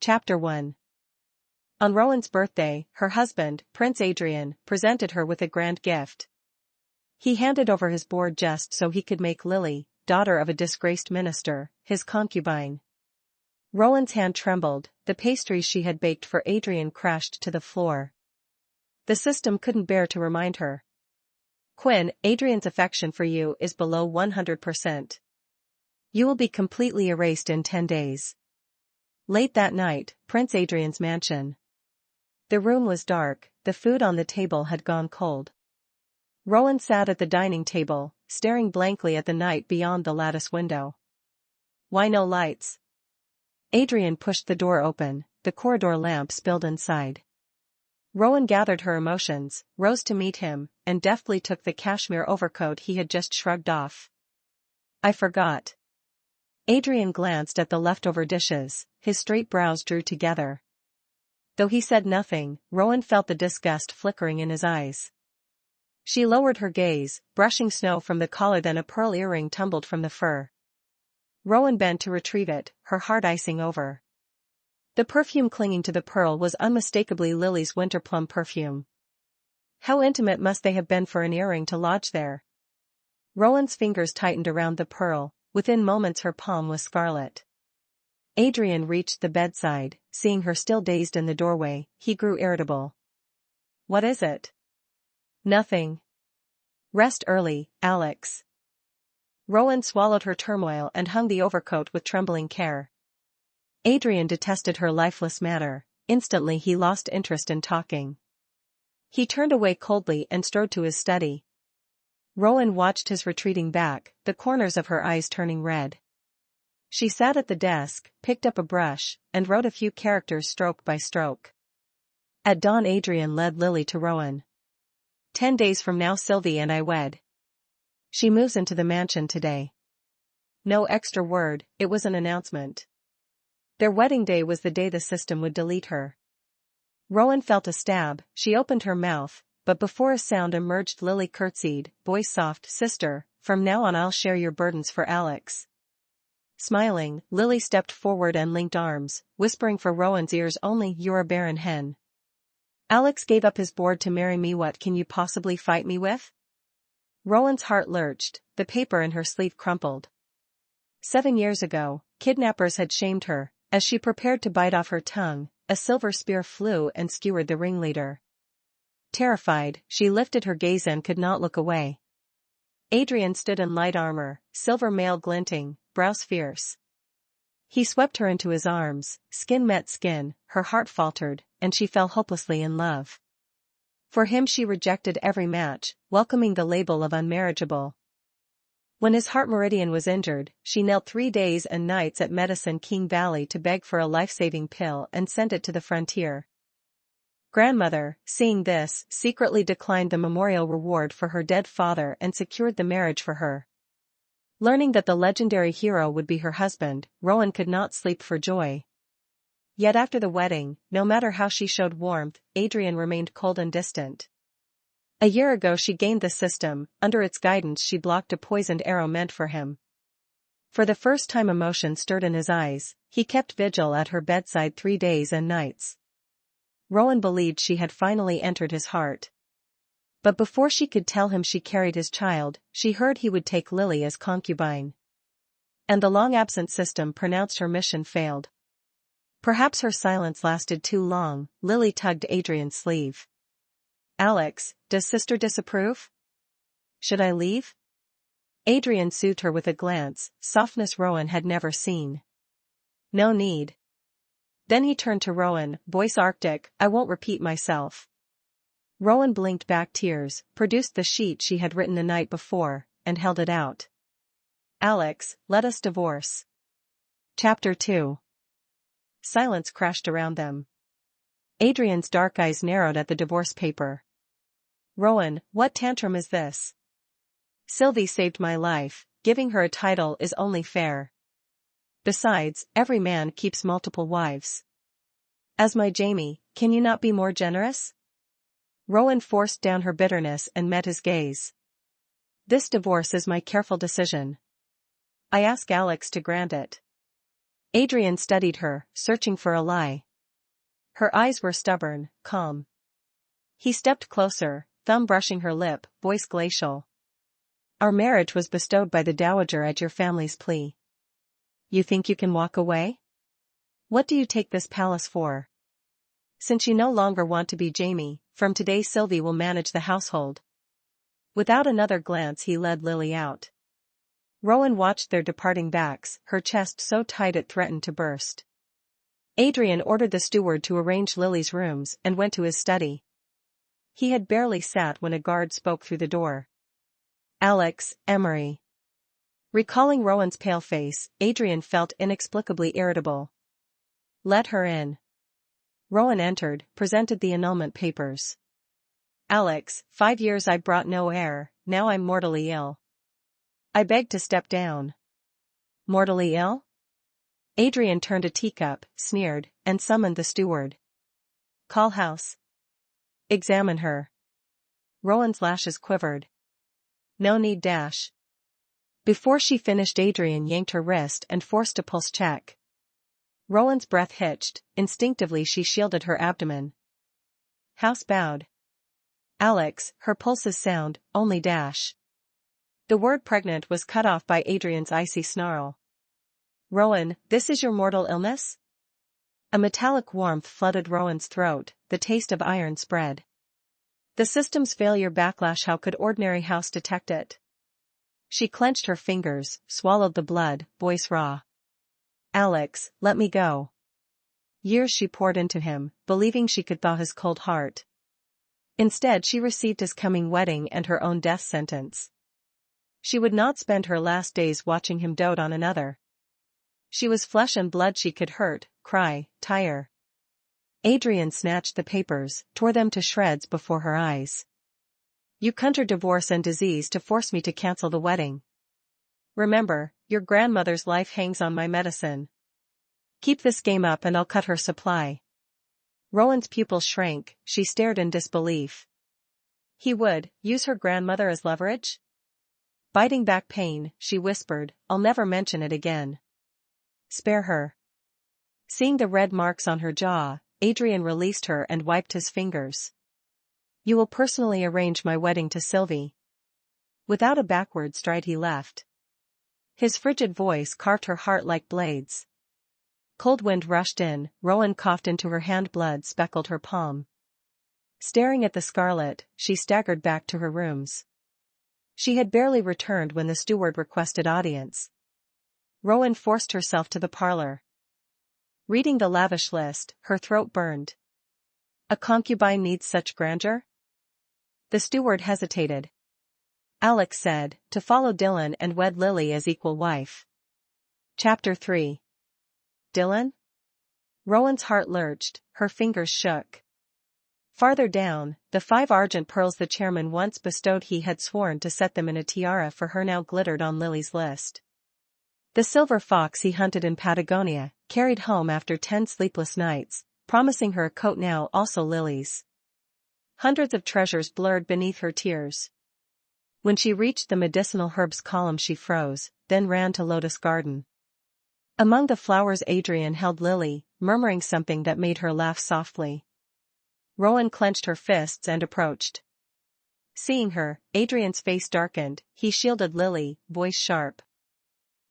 Chapter 1. On Rowan's birthday, her husband, Prince Adrian, presented her with a grand gift. He handed over his board just so he could make Lily, daughter of a disgraced minister, his concubine. Rowan's hand trembled, the pastries she had baked for Adrian crashed to the floor. The system couldn't bear to remind her. Quinn, Adrian's affection for you is below 100%. You will be completely erased in 10 days. Late that night, Prince Adrian's mansion. The room was dark, the food on the table had gone cold. Rowan sat at the dining table, staring blankly at the night beyond the lattice window. Why no lights? Adrian pushed the door open, the corridor lamp spilled inside. Rowan gathered her emotions, rose to meet him, and deftly took the cashmere overcoat he had just shrugged off. I forgot. Adrian glanced at the leftover dishes, his straight brows drew together. Though he said nothing, Rowan felt the disgust flickering in his eyes. She lowered her gaze, brushing snow from the collar, then a pearl earring tumbled from the fur. Rowan bent to retrieve it, her heart icing over. The perfume clinging to the pearl was unmistakably Lily's winter plum perfume. How intimate must they have been for an earring to lodge there? Rowan's fingers tightened around the pearl, within moments her palm was scarlet. Adrian reached the bedside, seeing her still dazed in the doorway, he grew irritable. What is it? Nothing. Rest early, Alex. Rowan swallowed her turmoil and hung the overcoat with trembling care. Adrian detested her lifeless manner, instantly he lost interest in talking. He turned away coldly and strode to his study. Rowan watched his retreating back, the corners of her eyes turning red. She sat at the desk, picked up a brush, and wrote a few characters stroke by stroke. At dawn Adrian led Lily to Rowan. 10 days from now Sylvie and I wed. She moves into the mansion today. No extra word, it was an announcement. Their wedding day was the day the system would delete her. Rowan felt a stab, she opened her mouth, but before a sound emerged Lily curtsied, voice soft, sister, from now on I'll share your burdens for Alex. Smiling, Lily stepped forward and linked arms, whispering for Rowan's ears only, you're a barren hen. Alex gave up his board to marry me, what can you possibly fight me with? Rowan's heart lurched, the paper in her sleeve crumpled. 7 years ago, kidnappers had shamed her, as she prepared to bite off her tongue, a silver spear flew and skewered the ringleader. Terrified, she lifted her gaze and could not look away. Adrian stood in light armor, silver mail glinting, brows fierce. He swept her into his arms, skin met skin, her heart faltered, and she fell hopelessly in love. For him she rejected every match, welcoming the label of unmarriageable. When his heart meridian was injured, she knelt 3 days and nights at Medicine King Valley to beg for a life-saving pill and sent it to the frontier. Grandmother, seeing this, secretly declined the memorial reward for her dead father and secured the marriage for her. Learning that the legendary hero would be her husband, Rowan could not sleep for joy. Yet after the wedding, no matter how she showed warmth, Adrian remained cold and distant. A year ago she gained the system, under its guidance she blocked a poisoned arrow meant for him. For the first time emotion stirred in his eyes, he kept vigil at her bedside 3 days and nights. Rowan believed she had finally entered his heart. But before she could tell him she carried his child, she heard he would take Lily as concubine. And the long-absent system pronounced her mission failed. Perhaps her silence lasted too long, Lily tugged Adrian's sleeve. Alex, does sister disapprove? Should I leave? Adrian soothed her with a glance, softness Rowan had never seen. No need. Then he turned to Rowan, voice arctic, I won't repeat myself. Rowan blinked back tears, produced the sheet she had written the night before, and held it out. Alex, let us divorce. Chapter 2. Silence crashed around them. Adrian's dark eyes narrowed at the divorce paper. Rowan, what tantrum is this? Sylvie saved my life, giving her a title is only fair. Besides, every man keeps multiple wives. As my Jamie, can you not be more generous? Rowan forced down her bitterness and met his gaze. This divorce is my careful decision. I ask Alex to grant it. Adrian studied her, searching for a lie. Her eyes were stubborn, calm. He stepped closer, thumb brushing her lip, voice glacial. Our marriage was bestowed by the dowager at your family's plea. You think you can walk away? What do you take this palace for? Since you no longer want to be Jamie, from today Sylvie will manage the household. Without another glance he led Lily out. Rowan watched their departing backs, her chest so tight it threatened to burst. Adrian ordered the steward to arrange Lily's rooms and went to his study. He had barely sat when a guard spoke through the door. Alex, Emery. Recalling Rowan's pale face, Adrian felt inexplicably irritable. Let her in. Rowan entered, presented the annulment papers. Alex, 5 years I brought no heir, now I'm mortally ill. I beg to step down. Mortally ill? Adrian turned a teacup, sneered, and summoned the steward. Call house. Examine her. Rowan's lashes quivered. No need dash. Before she finished Adrian yanked her wrist and forced a pulse check. Rowan's breath hitched, instinctively she shielded her abdomen. House bowed. Alex, her pulses sound, only dash. The word pregnant was cut off by Adrian's icy snarl. Rowan, this is your mortal illness? A metallic warmth flooded Rowan's throat, the taste of iron spread. The system's failure backlash, how could ordinary house detect it? She clenched her fingers, swallowed the blood, voice raw. Alex, let me go. Years she poured into him, believing she could thaw his cold heart. Instead she received his coming wedding and her own death sentence. She would not spend her last days watching him dote on another. She was flesh and blood, she could hurt, cry, tire. Adrian snatched the papers, tore them to shreds before her eyes. You conjured divorce and disease to force me to cancel the wedding. Remember, your grandmother's life hangs on my medicine. Keep this game up and I'll cut her supply. Rowan's pupils shrank, she stared in disbelief. He would use her grandmother as leverage? Biting back pain, she whispered, I'll never mention it again. Spare her. Seeing the red marks on her jaw, Adrian released her and wiped his fingers. You will personally arrange my wedding to Sylvie. Without a backward stride he left. His frigid voice carved her heart like blades. Cold wind rushed in, Rowan coughed into her hand, blood speckled her palm. Staring at the scarlet, she staggered back to her rooms. She had barely returned when the steward requested audience. Rowan forced herself to the parlor. Reading the lavish list, her throat burned. A concubine needs such grandeur? The steward hesitated. Alex said, to follow Dylan and wed Lily as equal wife. Chapter 3. Dylan? Rowan's heart lurched, her fingers shook. Farther down, the 5 argent pearls the chairman once bestowed, he had sworn to set them in a tiara for her, now glittered on Lily's list. The silver fox he hunted in Patagonia, carried home after 10 sleepless nights, promising her a coat, now also Lily's. Hundreds of treasures blurred beneath her tears. When she reached the medicinal herbs column she froze, then ran to Lotus Garden. Among the flowers Adrian held Lily, murmuring something that made her laugh softly. Rowan clenched her fists and approached. Seeing her, Adrian's face darkened, he shielded Lily, voice sharp.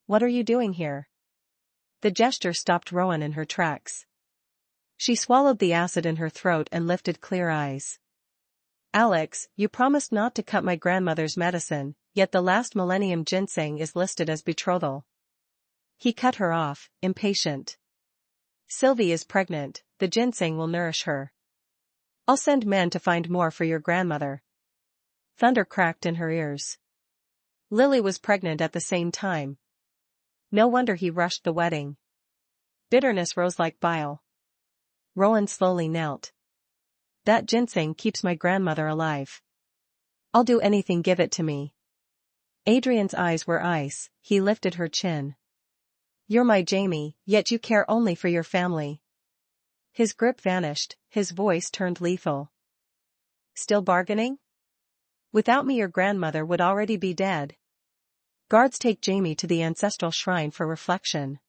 What are you doing here? The gesture stopped Rowan in her tracks. She swallowed the acid in her throat and lifted clear eyes. Alex, you promised not to cut my grandmother's medicine, yet the last millennium ginseng is listed as betrothal. He cut her off, impatient. Sylvie is pregnant, the ginseng will nourish her. I'll send men to find more for your grandmother. Thunder cracked in her ears. Lily was pregnant at the same time. No wonder he rushed the wedding. Bitterness rose like bile. Rowan slowly knelt. That ginseng keeps my grandmother alive. I'll do anything, give it to me. Adrian's eyes were ice, he lifted her chin. You're my Jamie, yet you care only for your family. His grip vanished, his voice turned lethal. Still bargaining? Without me your grandmother would already be dead. Guards take Jamie to the ancestral shrine for reflection.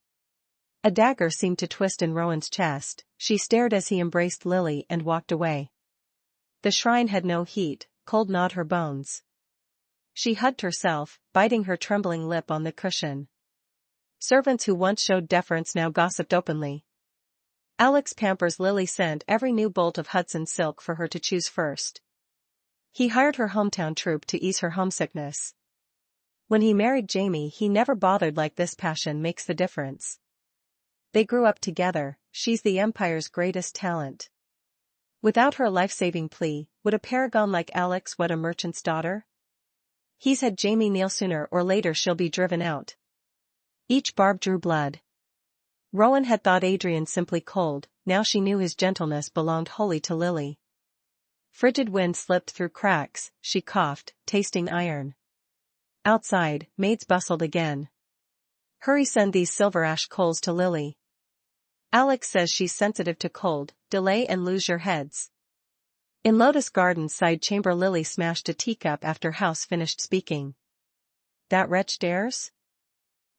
A dagger seemed to twist in Rowan's chest. She stared as he embraced Lily and walked away. The shrine had no heat, cold gnawed her bones. She hugged herself, biting her trembling lip on the cushion. Servants who once showed deference now gossiped openly. Alex pampers Lily sent every new bolt of Hudson silk for her to choose first. He hired her hometown troupe to ease her homesickness. When he married Jamie, he never bothered like this. Passion makes the difference. They grew up together. She's the Empire's greatest talent. Without her life-saving plea, would a paragon like Alex wed a merchant's daughter? He's had Jamie kneel. Sooner or later she'll be driven out. Each barb drew blood. Rowan had thought Adrian simply cold, now she knew his gentleness belonged wholly to Lily. Frigid wind slipped through cracks, she coughed, tasting iron. Outside, maids bustled again. Hurry, send these silver ash coals to Lily. Alex says she's sensitive to cold, delay and lose your heads. In Lotus Garden's side chamber, Lily smashed a teacup after House finished speaking. That wretch dares?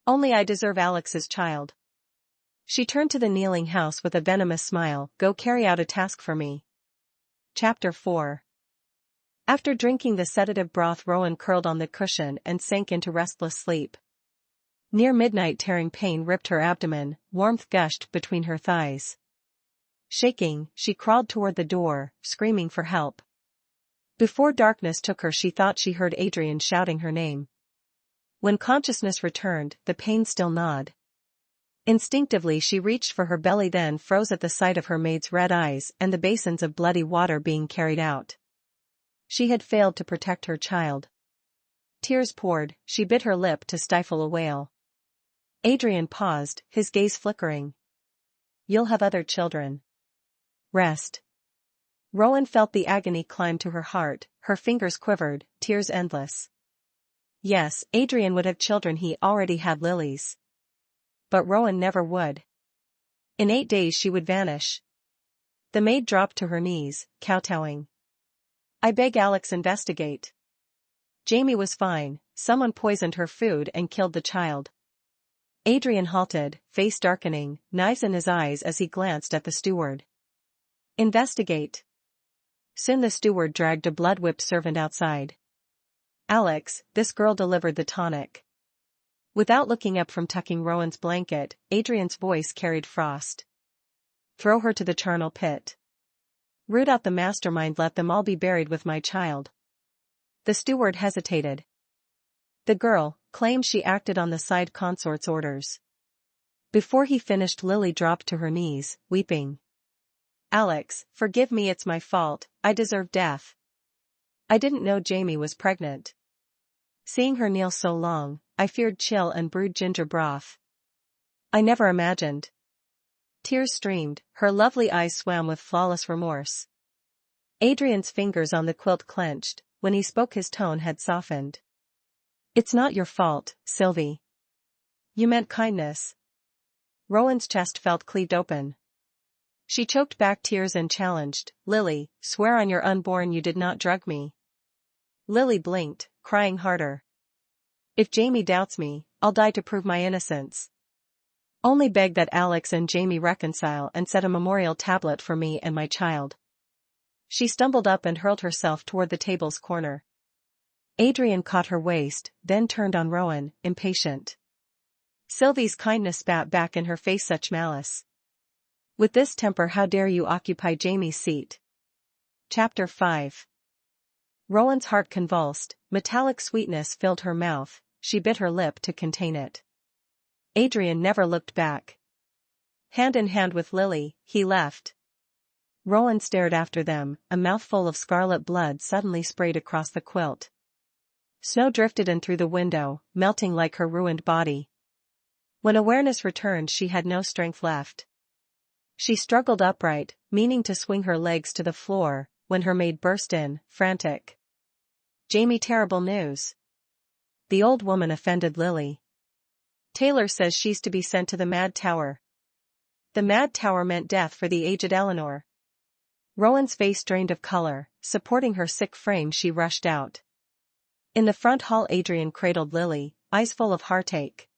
Only I deserve Alex's child. She turned to the kneeling House with a venomous smile. Go carry out a task for me. Chapter 4. After drinking the sedative broth, Rowan curled on the cushion and sank into restless sleep. Near midnight, tearing pain ripped her abdomen, warmth gushed between her thighs. Shaking, she crawled toward the door, screaming for help. Before darkness took her, she thought she heard Adrian shouting her name. When consciousness returned, the pain still gnawed. Instinctively she reached for her belly, then froze at the sight of her maid's red eyes and the basins of bloody water being carried out. She had failed to protect her child. Tears poured, she bit her lip to stifle a wail. Adrian paused, his gaze flickering. You'll have other children. Rest. Rowan felt the agony climb to her heart, her fingers quivered, tears endless. Yes, Adrian would have children, he already had Lily's. But Rowan never would. In 8 days she would vanish. The maid dropped to her knees, kowtowing. I beg Alex, investigate. Jamie was fine, someone poisoned her food and killed the child. Adrian halted, face darkening, knives in his eyes as he glanced at the steward. Investigate. Soon the steward dragged a blood-whipped servant outside. Alex, this girl delivered the tonic. Without looking up from tucking Rowan's blanket, Adrian's voice carried frost. Throw her to the charnel pit. Root out the mastermind, let them all be buried with my child. The steward hesitated. The girl claimed she acted on the side consort's orders. Before he finished, Lily dropped to her knees, weeping. Alex, forgive me, it's my fault, I deserve death. I didn't know Jamie was pregnant. Seeing her kneel so long, I feared chill and brewed ginger broth. I never imagined. Tears streamed, her lovely eyes swam with flawless remorse. Adrian's fingers on the quilt clenched, when he spoke his tone had softened. It's not your fault, Sylvie. You meant kindness. Rowan's chest felt cleaved open. She choked back tears and challenged, Lily, swear on your unborn you did not drug me. Lily blinked, crying harder. If Jamie doubts me, I'll die to prove my innocence. Only beg that Alex and Jamie reconcile and set a memorial tablet for me and my child. She stumbled up and hurled herself toward the table's corner. Adrian caught her waist, then turned on Rowan, impatient. Sylvie's kindness spat back in her face, such malice. With this temper, how dare you occupy Jamie's seat? Chapter 5. Rowan's heart convulsed, metallic sweetness filled her mouth, she bit her lip to contain it. Adrian never looked back. Hand in hand with Lily, he left. Rowan stared after them, a mouthful of scarlet blood suddenly sprayed across the quilt. Snow drifted in through the window, melting like her ruined body. When awareness returned, she had no strength left. She struggled upright, meaning to swing her legs to the floor, when her maid burst in, frantic. Jamie, terrible news. The old woman offended Lily. Taylor says she's to be sent to the Mad Tower. The Mad Tower meant death for the aged Eleanor. Rowan's face drained of color, supporting her sick frame she rushed out. In the front hall, Adrian cradled Lily, eyes full of heartache.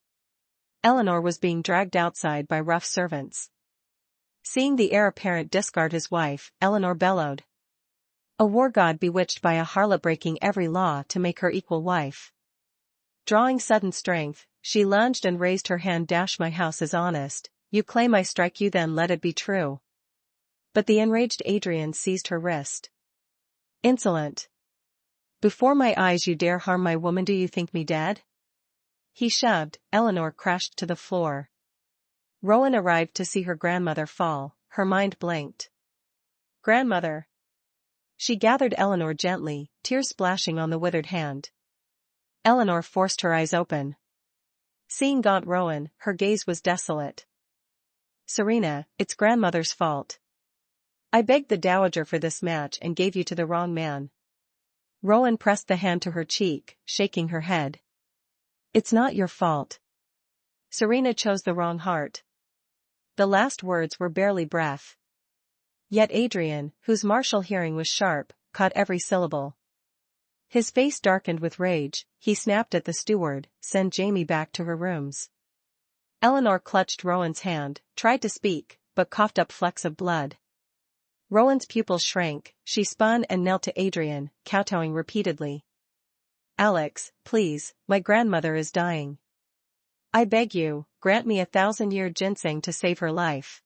Eleanor was being dragged outside by rough servants. Seeing the heir apparent discard his wife, Eleanor bellowed. A war god bewitched by a harlot breaking every law to make her equal wife. Drawing sudden strength, she lunged and raised her hand. My house is honest, you claim I strike you, then let it be true. But the enraged Adrian seized her wrist. Insolent! Before my eyes you dare harm my woman, do you think me dead? He shoved. Eleanor crashed to the floor. Rowan arrived to see her grandmother fall, her mind blanked. Grandmother! She gathered Eleanor gently, tears splashing on the withered hand. Eleanor forced her eyes open. Seeing gaunt Rowan, her gaze was desolate. Serena, it's grandmother's fault. I begged the dowager for this match and gave you to the wrong man. Rowan pressed the hand to her cheek, shaking her head. It's not your fault. Serena chose the wrong heart. The last words were barely breath. Yet Adrian, whose martial hearing was sharp, caught every syllable. His face darkened with rage. He snapped at the steward, "Send Jamie back to her rooms." Eleanor clutched Rowan's hand, tried to speak, but coughed up flecks of blood. Rowan's pupils shrank. She spun and knelt to Adrian, kowtowing repeatedly. "Alex, please, my grandmother is dying. I beg you, grant me 1,000-year ginseng to save her life."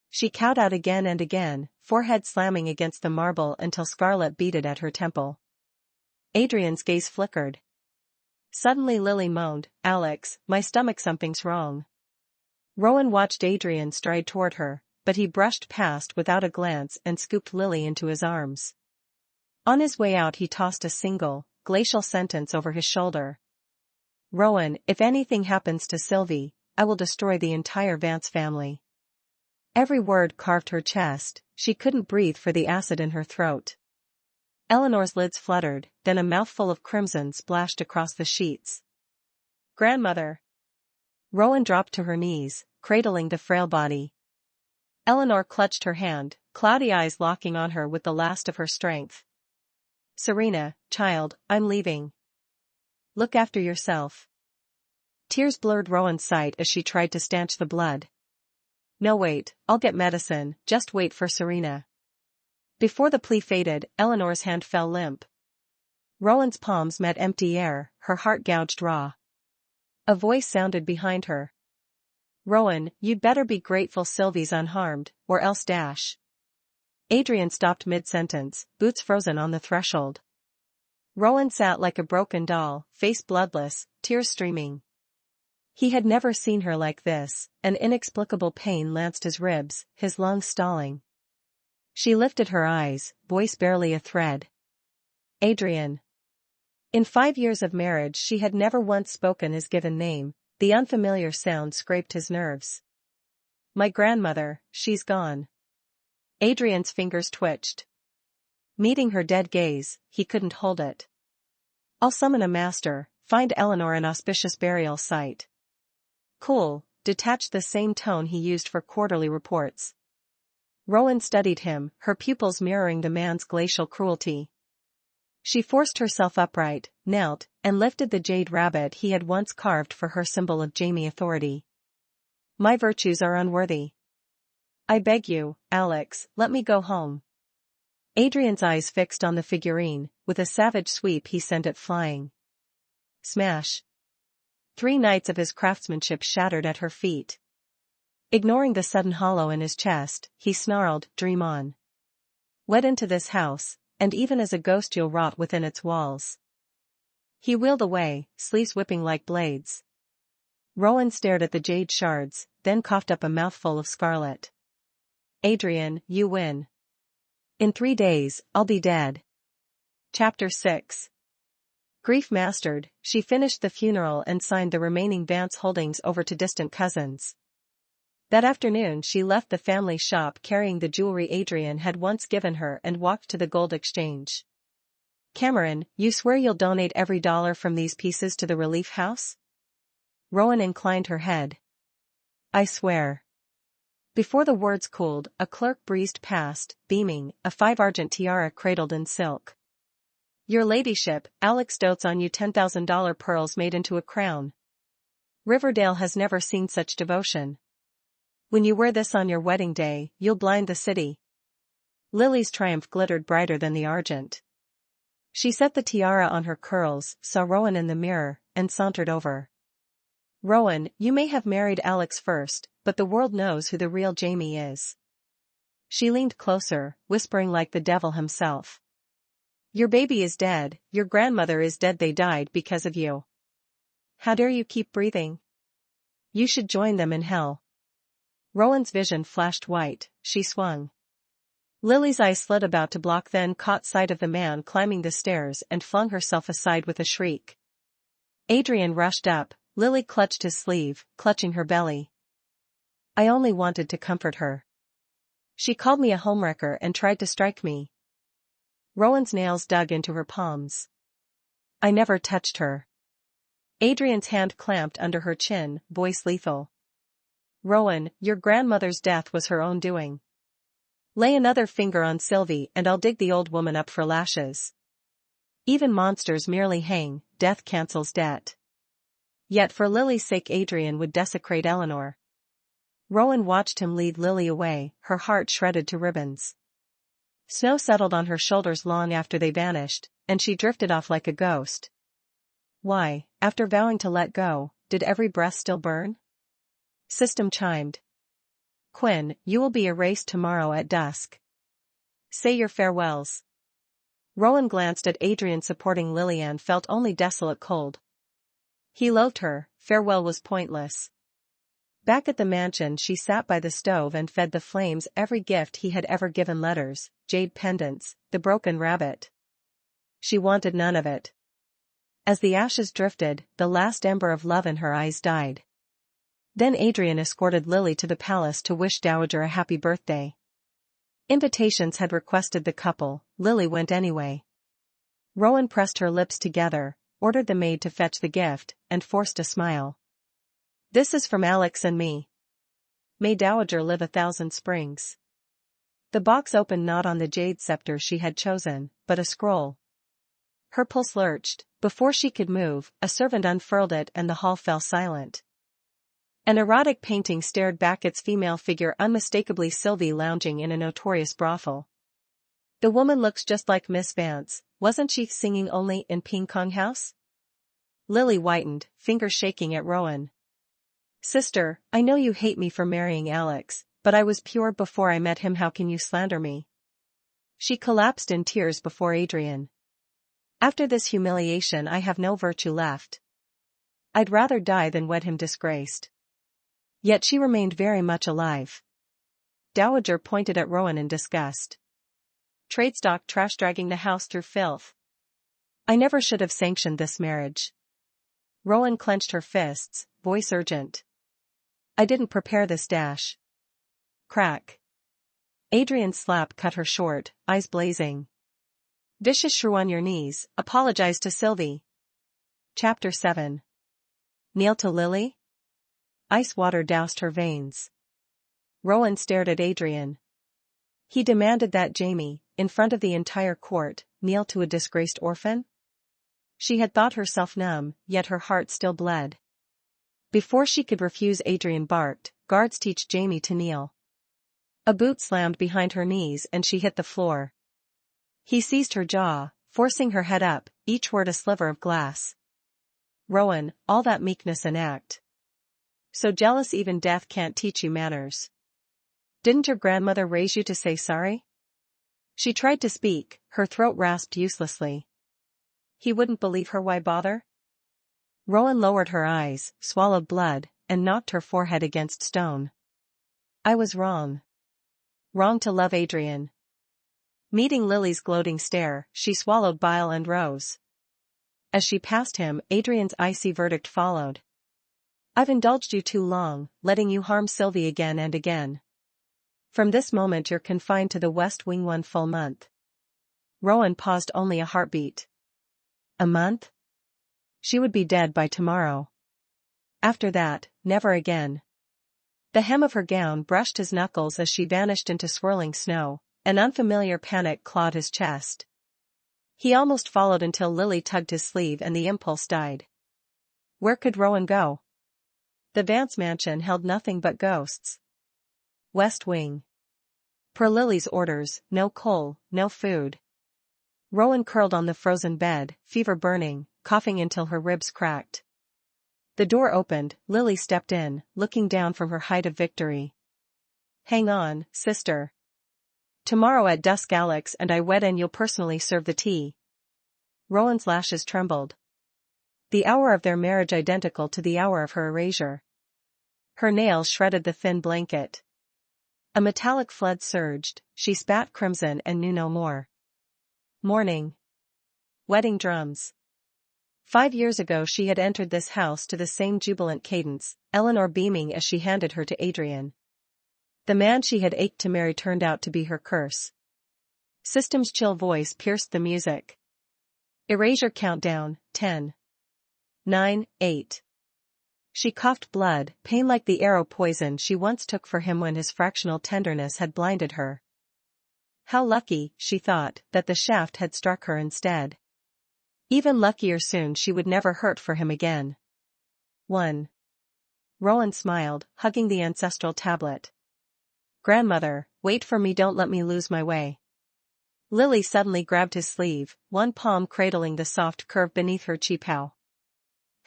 She cowed out again and again, forehead slamming against the marble until scarlet beaded at her temple. Adrian's gaze flickered. Suddenly Lily moaned, "Alex, my stomach, something's wrong." Rowan watched Adrian stride toward her, but he brushed past without a glance and scooped Lily into his arms. On his way out he tossed a single, glacial sentence over his shoulder. "Rowan, if anything happens to Sylvie, I will destroy the entire Vance family." Every word carved her chest. She couldn't breathe for the acid in her throat. Eleanor's lids fluttered, then a mouthful of crimson splashed across the sheets. "Grandmother!" Rowan dropped to her knees, cradling the frail body. Eleanor clutched her hand, cloudy eyes locking on her with the last of her strength. "Serena, child, I'm leaving. Look after yourself." Tears blurred Rowan's sight as she tried to stanch the blood. "No, wait, I'll get medicine, just wait for Serena." Before the plea faded, Eleanor's hand fell limp. Rowan's palms met empty air, her heart gouged raw. A voice sounded behind her. "Rowan, you'd better be grateful Sylvie's unharmed, or else dash." Adrian stopped mid-sentence, boots frozen on the threshold. Rowan sat like a broken doll, face bloodless, tears streaming. He had never seen her like this. An inexplicable pain lanced his ribs, his lungs stalling. She lifted her eyes, voice barely a thread. "Adrian." In 5 years of marriage she had never once spoken his given name. The unfamiliar sound scraped his nerves. "My grandmother, she's gone." Adrian's fingers twitched. Meeting her dead gaze, he couldn't hold it. "I'll summon a master, find Eleanor an auspicious burial site." Cool, detached, the same tone he used for quarterly reports. Rowan studied him, her pupils mirroring the man's glacial cruelty. She forced herself upright, knelt, and lifted the jade rabbit he had once carved for her, symbol of Jamie authority. "My virtues are unworthy. I beg you, Alex, let me go home." Adrian's eyes fixed on the figurine. With a savage sweep he sent it flying. Smash! 3 nights of his craftsmanship shattered at her feet. Ignoring the sudden hollow in his chest, he snarled, "Dream on. Wed into this house, and even as a ghost you'll rot within its walls." He wheeled away, sleeves whipping like blades. Rowan stared at the jade shards, then coughed up a mouthful of scarlet. "Adrian, you win. In 3 days, I'll be dead." Chapter 6. Grief mastered, she finished the funeral and signed the remaining Vance holdings over to distant cousins. That afternoon she left the family shop carrying the jewelry Adrian had once given her and walked to the gold exchange. "Cameron, you swear you'll donate every dollar from these pieces to the relief house?" Rowan inclined her head. "I swear." Before the words cooled, a clerk breezed past, beaming, a 5 argent tiara cradled in silk. "Your ladyship, Alex dotes on you, $10,000 pearls made into a crown." Riverdale has never seen such devotion. When you wear this on your wedding day, you'll blind the city. Lily's triumph glittered brighter than the argent. She set the tiara on her curls, saw Rowan in the mirror, and sauntered over. Rowan, you may have married Alex first, but the world knows who the real Jamie is. She leaned closer, whispering like the devil himself. Your baby is dead, your grandmother is dead, they died because of you. How dare you keep breathing? You should join them in hell. Rowan's vision flashed white, she swung. Lily's eyes slid about to block, then caught sight of the man climbing the stairs and flung herself aside with a shriek. Adrian rushed up, Lily clutched his sleeve, clutching her belly. I only wanted to comfort her. She called me a homewrecker and tried to strike me. Rowan's nails dug into her palms. I never touched her. Adrian's hand clamped under her chin, voice lethal. Rowan, your grandmother's death was her own doing. Lay another finger on Sylvie and I'll dig the old woman up for lashes. Even monsters merely hang, death cancels debt. Yet for Lily's sake Adrian would desecrate Eleanor. Rowan watched him lead Lily away, her heart shredded to ribbons. Snow settled on her shoulders long after they vanished, and she drifted off like a ghost. Why, after vowing to let go, did every breath still burn? System chimed. Quinn, you will be erased tomorrow at dusk. Say your farewells. Rowan glanced at Adrian supporting Lily and felt only desolate cold. He loathed her, farewell was pointless. Back at the mansion she sat by the stove and fed the flames every gift he had ever given, letters, jade pendants, the broken rabbit. She wanted none of it. As the ashes drifted, the last ember of love in her eyes died. Then Adrian escorted Lily to the palace to wish Dowager a happy birthday. Invitations had requested the couple, Lily went anyway. Rowan pressed her lips together, ordered the maid to fetch the gift, and forced a smile. This is from Alex and me. May Dowager live 1,000 springs. The box opened not on the jade scepter she had chosen, but a scroll. Her pulse lurched. Before she could move, a servant unfurled it and the hall fell silent. An erotic painting stared back, its female figure unmistakably Sylvie lounging in a notorious brothel. The woman looks just like Miss Vance, wasn't she singing only in Ping Kong House? Lily whitened, fingers shaking at Rowan. Sister, I know you hate me for marrying Alex, but I was pure before I met him, how can you slander me? She collapsed in tears before Adrian. After this humiliation I have no virtue left. I'd rather die than wed him disgraced. Yet she remained very much alive. Dowager pointed at Rowan in disgust. Tradestock trash dragging the house through filth. I never should have sanctioned this marriage. Rowan clenched her fists, voice urgent. I didn't prepare this dash. Crack. Adrian's slap cut her short, eyes blazing. Vicious shrew on your knees, apologize to Sylvie. Chapter 7. Kneel to Lily? Ice water doused her veins. Rowan stared at Adrian. He demanded that Jamie, in front of the entire court, kneel to a disgraced orphan? She had thought herself numb, yet her heart still bled. Before she could refuse, Adrian barked, guards teach Jamie to kneel. A boot slammed behind her knees and she hit the floor. He seized her jaw, forcing her head up, each word a sliver of glass. Rowan, all that meekness an act. So jealous even death can't teach you manners. Didn't your grandmother raise you to say sorry? She tried to speak, her throat rasped uselessly. He wouldn't believe her, why bother? Rowan lowered her eyes, swallowed blood, and knocked her forehead against stone. I was wrong. Wrong to love Adrian. Meeting Lily's gloating stare, she swallowed bile and rose. As she passed him, Adrian's icy verdict followed. I've indulged you too long, letting you harm Sylvie again and again. From this moment you're confined to the West Wing 1 full month. Rowan paused only a heartbeat. A month? She would be dead by tomorrow. After that, never again. The hem of her gown brushed his knuckles as she vanished into swirling snow, an unfamiliar panic clawed his chest. He almost followed until Lily tugged his sleeve and the impulse died. Where could Rowan go? The Vance mansion held nothing but ghosts. West Wing. Per Lily's orders, no coal, no food. Rowan curled on the frozen bed, fever burning, coughing until her ribs cracked. The door opened, Lily stepped in, looking down from her height of victory. Hang on, sister. Tomorrow at dusk Alex and I wed and you'll personally serve the tea. Rowan's lashes trembled. The hour of their marriage identical to the hour of her erasure. Her nails shredded the thin blanket. A metallic flood surged, she spat crimson and knew no more. Morning. Wedding drums. 5 years ago she had entered this house to the same jubilant cadence, Eleanor beaming as she handed her to Adrian. The man she had ached to marry turned out to be her curse. System's chill voice pierced the music. Erasure countdown, 10. 9, 8. She coughed blood, pain like the arrow poison she once took for him when his fractional tenderness had blinded her. How lucky, she thought, that the shaft had struck her instead. Even luckier soon she would never hurt for him again. 1. Rowan smiled, hugging the ancestral tablet. Grandmother, wait for me, don't let me lose my way. Lily suddenly grabbed his sleeve, one palm cradling the soft curve beneath her cheepow.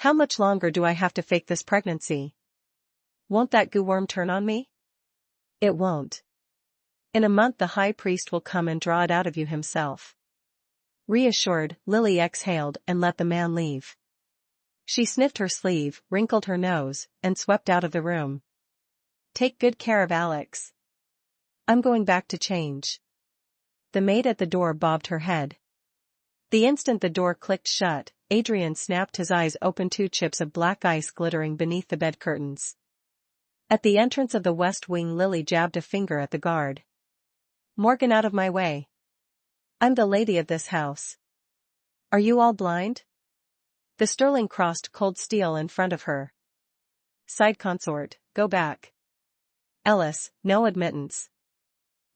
How much longer do I have to fake this pregnancy? Won't that goo worm turn on me? It won't. In a month the high priest will come and draw it out of you himself. Reassured, Lily exhaled and let the man leave. She sniffed her sleeve, wrinkled her nose, and swept out of the room. Take good care of Alex. I'm going back to change. The maid at the door bobbed her head. The instant the door clicked shut, Adrian snapped his eyes open, 2 chips of black ice glittering beneath the bed curtains. At the entrance of the West Wing Lily jabbed a finger at the guard. Morgan, out of my way. I'm the lady of this house. Are you all blind? The sterling crossed cold steel in front of her. Side consort, go back. Ellis, no admittance.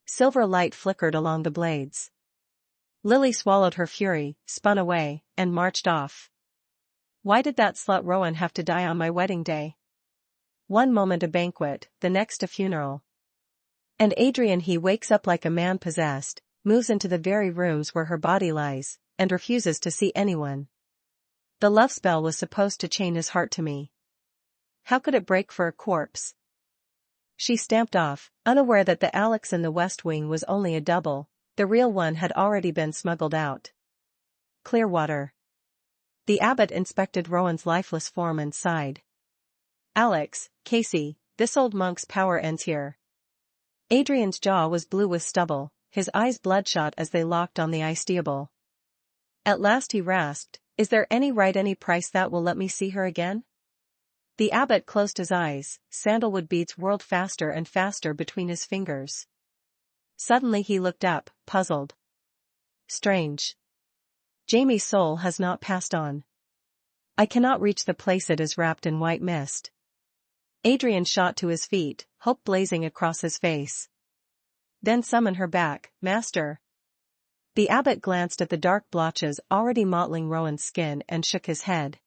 Silver light flickered along the blades. Lily swallowed her fury, spun away, and marched off. Why did that slut Rowan have to die on my wedding day? One moment a banquet, the next a funeral. And Adrian, he wakes up like a man possessed, moves into the very rooms where her body lies, and refuses to see anyone. The love spell was supposed to chain his heart to me. How could it break for a corpse? She stamped off, unaware that the Alex in the West Wing was only a double. The real one had already been smuggled out. Clearwater. The abbot inspected Rowan's lifeless form and sighed. Alex, Casey, this old monk's power ends here. Adrian's jaw was blue with stubble, his eyes bloodshot as they locked on the ice-stable. At last he rasped, is there any price that will let me see her again? The abbot closed his eyes, sandalwood beads whirled faster and faster between his fingers. Suddenly he looked up, puzzled. Strange. Jamie's soul has not passed on. I cannot reach the place, it is wrapped in white mist. Adrian shot to his feet, hope blazing across his face. Then summon her back, master. The abbot glanced at the dark blotches already mottling Rowan's skin and shook his head.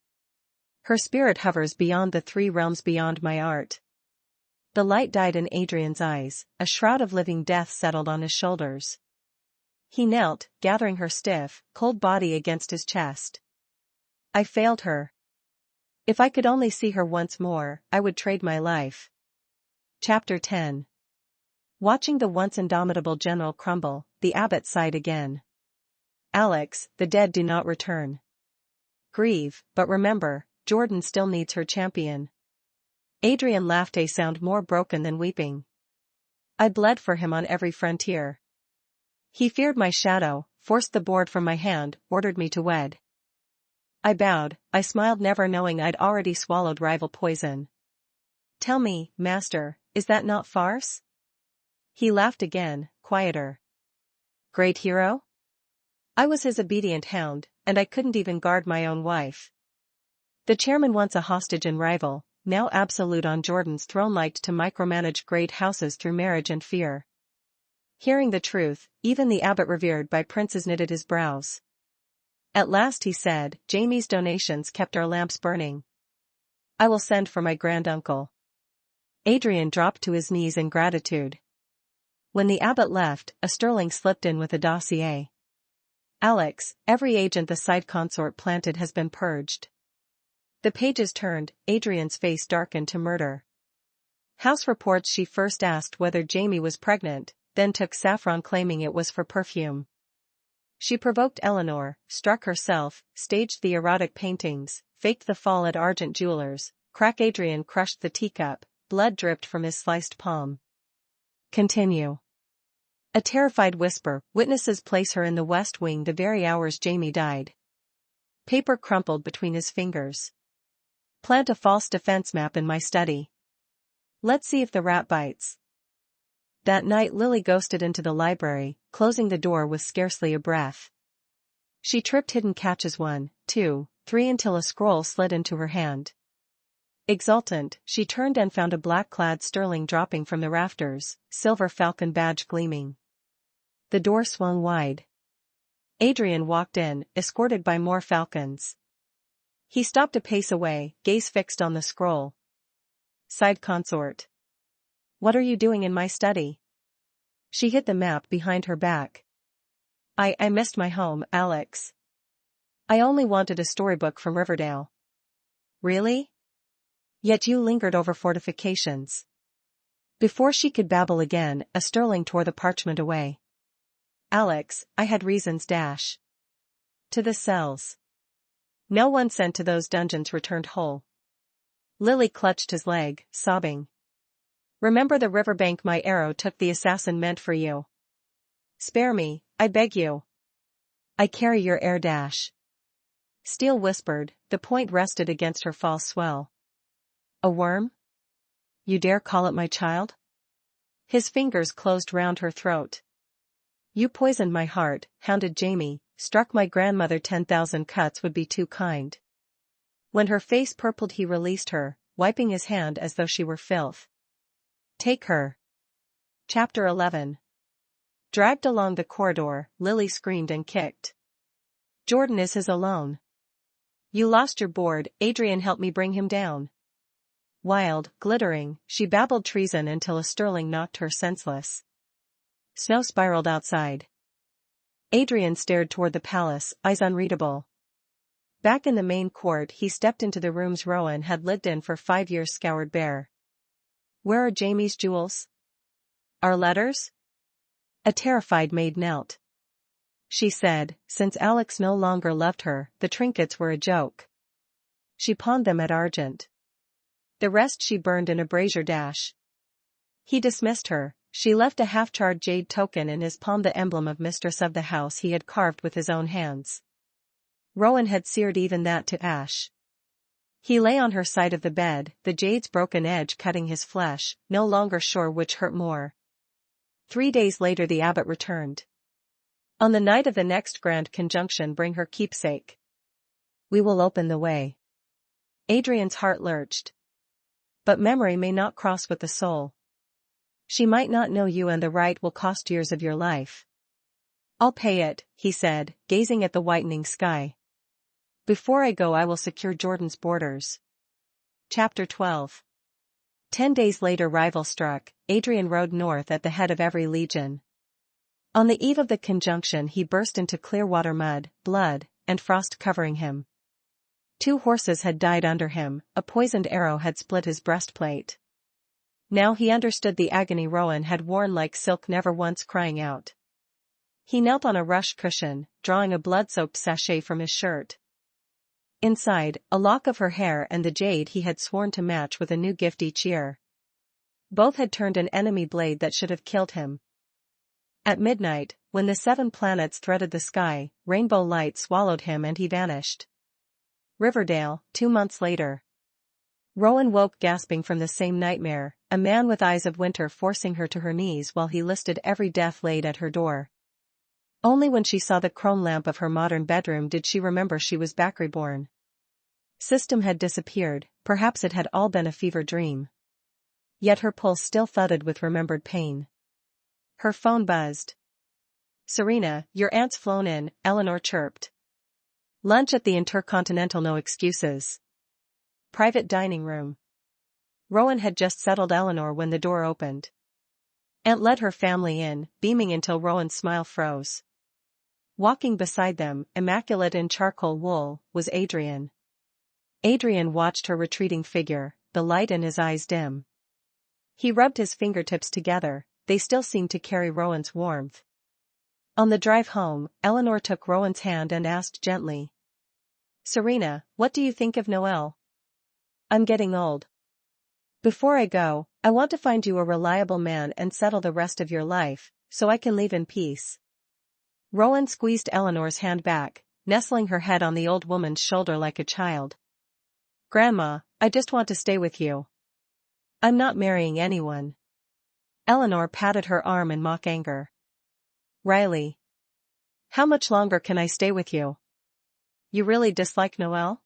Her spirit hovers beyond the 3 realms beyond my art. The light died in Adrian's eyes, a shroud of living death settled on his shoulders. He knelt, gathering her stiff, cold body against his chest. I failed her. If I could only see her once more, I would trade my life. Chapter 10. Watching the once indomitable general crumble, the abbot sighed again. Alex, the dead do not return. Grieve, but remember, Jordan still needs her champion. Adrian laughed, a sound more broken than weeping. I bled for him on every frontier. He feared my shadow, forced the board from my hand, ordered me to wed. I bowed, I smiled, never knowing I'd already swallowed rival poison. Tell me, master, is that not farce? He laughed again, quieter. Great hero? I was his obedient hound, and I couldn't even guard my own wife. The chairman, once a hostage and rival, now absolute on Jordan's throne, liked to micromanage great houses through marriage and fear. Hearing the truth, even the abbot revered by princes knitted his brows. At last he said, Jamie's donations kept our lamps burning. I will send for my granduncle. Adrian dropped to his knees in gratitude. When the abbot left, a sterling slipped in with a dossier. Alex, every agent the side consort planted has been purged. The pages turned, Adrian's face darkened to murder. House reports she first asked whether Jamie was pregnant, then took saffron claiming it was for perfume. She provoked Eleanor, struck herself, staged the erotic paintings, faked the fall at Argent Jewelers, crack Adrian crushed the teacup, blood dripped from his sliced palm. Continue. A terrified whisper, witnesses place her in the West Wing the very hours Jamie died. Paper crumpled between his fingers. Plant a false defense map in my study. Let's see if the rat bites. That night Lily ghosted into the library, closing the door with scarcely a breath. She tripped hidden catches 1, 2, 3 until a scroll slid into her hand. Exultant, she turned and found a black-clad sterling dropping from the rafters, silver falcon badge gleaming. The door swung wide. Adrian walked in, escorted by more falcons. He stopped a pace away, gaze fixed on the scroll. Side consort. What are you doing in my study? She hid the map behind her back. I missed my home, Alex. I only wanted a storybook from Riverdale. Really? Yet you lingered over fortifications. Before she could babble again, a sterling tore the parchment away. Alex, I had reasons. To the cells. No one sent to those dungeons returned whole. Lily clutched his leg, sobbing. Remember the riverbank my arrow took the assassin meant for you. Spare me, I beg you. I carry your air. Steele whispered, the point rested against her false swell. A worm? You dare call it my child? His fingers closed round her throat. You poisoned my heart, hounded Jamie, struck my grandmother. 10,000 cuts would be too kind. When her face purpled he released her, wiping his hand as though she were filth. Take her. Chapter 11. Dragged along the corridor, Lily screamed and kicked. Jordan is his alone. You lost your board, Adrian helped me bring him down. Wild, glittering, she babbled treason until a sterling knocked her senseless. Snow spiraled outside. Adrian stared toward the palace, eyes unreadable. Back in the main court he stepped into the rooms Rowan had lived in for 5 years scoured bare. Where are Jamie's jewels? Our letters? A terrified maid knelt. She said, since Alex no longer loved her, the trinkets were a joke. She pawned them at Argent. The rest she burned in a brazier. He dismissed her. She left a half-charred jade token in his palm, the emblem of mistress of the house he had carved with his own hands. Rowan had seared even that to ash. He lay on her side of the bed, the jade's broken edge cutting his flesh, no longer sure which hurt more. 3 days later the abbot returned. On the night of the next grand conjunction bring her keepsake. We will open the way. Adrian's heart lurched. But memory may not cross with the soul. She might not know you and the right will cost years of your life. I'll pay it, he said, gazing at the whitening sky. Before I go I will secure Jordan's borders. Chapter 12. 10 days later rival struck, Adrian rode north at the head of every legion. On the eve of the conjunction he burst into clear water mud, blood, and frost covering him. 2 horses had died under him, a poisoned arrow had split his breastplate. Now he understood the agony Rowan had worn like silk, never once crying out. He knelt on a rush cushion, drawing a blood-soaked sachet from his shirt. Inside, a lock of her hair and the jade he had sworn to match with a new gift each year. Both had turned an enemy blade that should have killed him. At midnight, when the 7 planets threaded the sky, rainbow light swallowed him and he vanished. Riverdale, 2 months later. Rowan woke gasping from the same nightmare, a man with eyes of winter forcing her to her knees while he listed every death laid at her door. Only when she saw the chrome lamp of her modern bedroom did she remember she was back reborn. System had disappeared, perhaps it had all been a fever dream. Yet her pulse still thudded with remembered pain. Her phone buzzed. Serena, your aunt's flown in, Eleanor chirped. Lunch at the Intercontinental, no excuses. private dining room. Rowan had just settled Eleanor when the door opened. Aunt led her family in, beaming until Rowan's smile froze. Walking beside them, immaculate in charcoal wool, was Adrian. Adrian watched her retreating figure, the light in his eyes dim. He rubbed his fingertips together, they still seemed to carry Rowan's warmth. On the drive home, Eleanor took Rowan's hand and asked gently, "Serena, what do you think of Noel? I'm getting old. Before I go, I want to find you a reliable man and settle the rest of your life, so I can leave in peace." Rowan squeezed Eleanor's hand back, nestling her head on the old woman's shoulder like a child. "Grandma, I just want to stay with you. I'm not marrying anyone." Eleanor patted her arm in mock anger. "Riley. How much longer can I stay with you? You really dislike Noel?"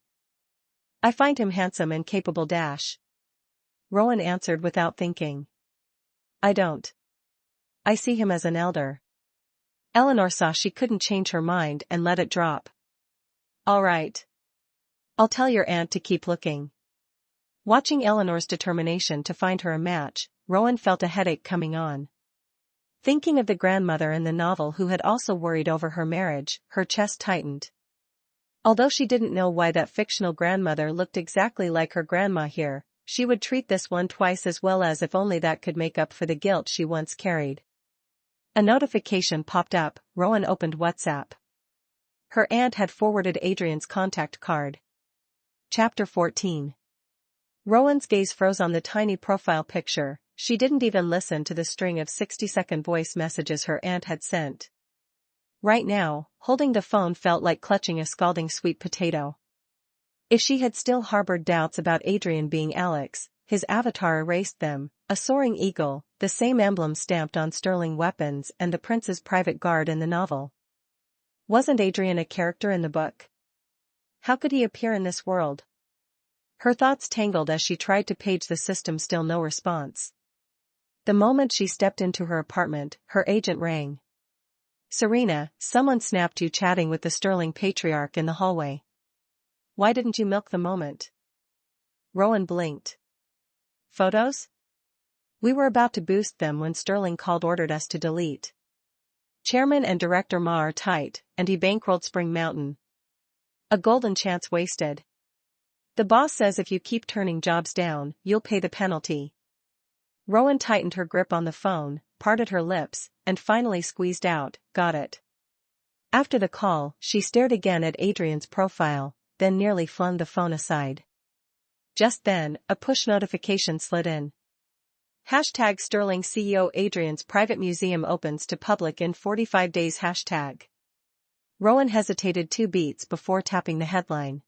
"I find him handsome and capable. Rowan answered without thinking. "I don't. I see him as an elder." Eleanor saw she couldn't change her mind and let it drop. "All right. I'll tell your aunt to keep looking." Watching Eleanor's determination to find her a match, Rowan felt a headache coming on. Thinking of the grandmother in the novel who had also worried over her marriage, her chest tightened. Although she didn't know why that fictional grandmother looked exactly like her grandma here, she would treat this one twice as well, as if only that could make up for the guilt she once carried. A notification popped up. Rowan opened WhatsApp. Her aunt had forwarded Adrian's contact card. Chapter 14. Rowan's gaze froze on the tiny profile picture. She didn't even listen to the string of 60-second voice messages her aunt had sent. Right now, holding the phone felt like clutching a scalding sweet potato. If she had still harbored doubts about Adrian being Alex, his avatar erased them, a soaring eagle, the same emblem stamped on sterling weapons and the prince's private guard in the novel. Wasn't Adrian a character in the book? How could he appear in this world? Her thoughts tangled as she tried to page the system. Still no response. The moment she stepped into her apartment, her agent rang. "Serena, someone snapped you chatting with the sterling patriarch in the hallway. Why didn't you milk the moment?" Rowan blinked. "Photos? We were about to boost them when Sterling ordered us to delete. Chairman and Director Ma are tight, and he bankrolled Spring Mountain. A golden chance wasted. The boss says if you keep turning jobs down, you'll pay the penalty." Rowan tightened her grip on the phone, parted her lips, and finally squeezed out, "Got it." After the call, she stared again at Adrian's profile, then nearly flung the phone aside. Just then, a push notification slid in. Hashtag Sterling CEO Adrian's private museum opens to public in 45 days. Hashtag. Rowan hesitated 2 beats before tapping the headline.